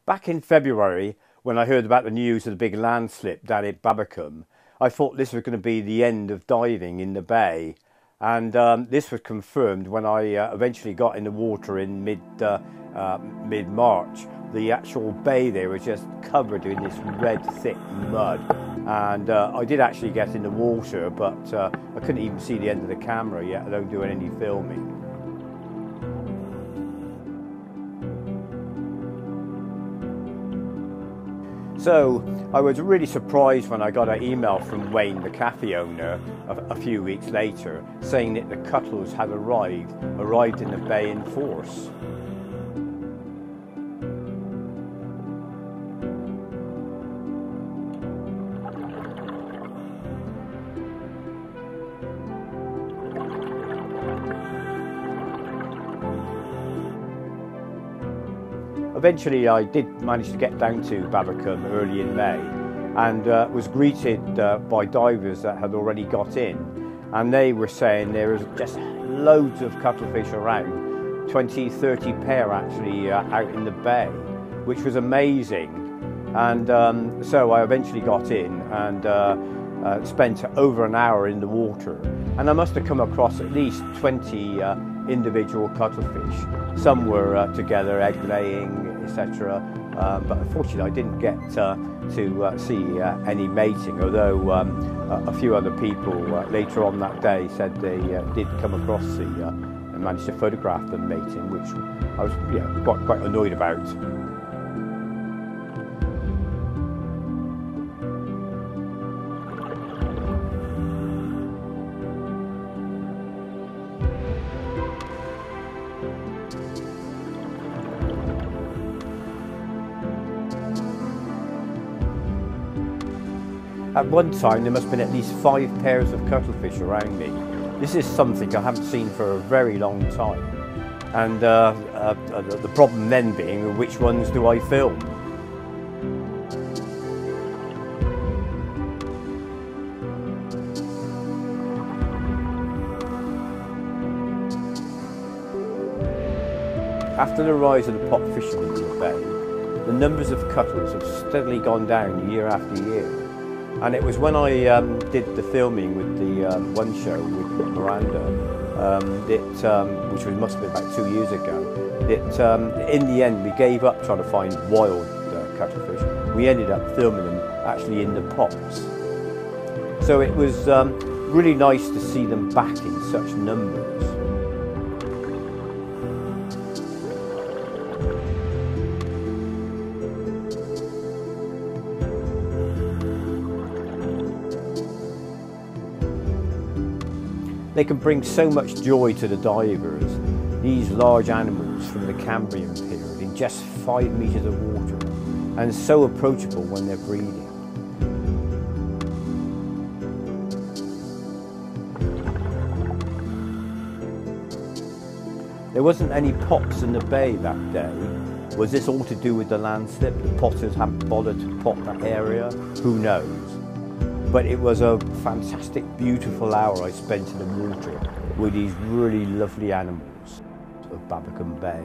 Back in February, when I heard about the news of the big landslip down at Babbacombe, I thought this was going to be the end of diving in the bay. And this was confirmed when I eventually got in the water in mid-March. The actual bay there was just covered in this red, thick mud. And I did actually get in the water, but I couldn't even see the end of the camera yet, alone doing any filming. So I was really surprised when I got an email from Wayne, the cafe owner, a few weeks later, saying that the Cuttles had arrived in the bay in force. Eventually I did manage to get down to Babbacombe early in May and was greeted by divers that had already got in, and they were saying there was just loads of cuttlefish around, 20-30 pair actually out in the bay, which was amazing. And so I eventually got in and spent over an hour in the water, and I must have come across at least 20 individual cuttlefish. Some were together, egg laying, etc. But unfortunately I didn't get to see any mating, although a few other people later on that day said they did come across and managed to photograph them mating, which I was quite annoyed about. At one time there must have been at least 5 pairs of cuttlefish around me. This is something I haven't seen for a very long time. And the problem then being, which ones do I film? After the rise of the pot fishery in the bay, the numbers of cuttles have steadily gone down year after year. And it was when I did the filming with the one show with Miranda, which must have been about 2 years ago, that in the end we gave up trying to find wild cuttlefish. We ended up filming them actually in the pots. So it was really nice to see them back in such numbers. They can bring so much joy to the divers, these large animals from the Cambrian period in just 5 meters of water, and so approachable when they're breeding. There wasn't any pots in the bay that day. Was this all to do with the landslip? The potters hadn't bothered to pot that area? Who knows? But it was a fantastic, beautiful hour I spent in the water with these really lovely animals of Babbacombe Bay.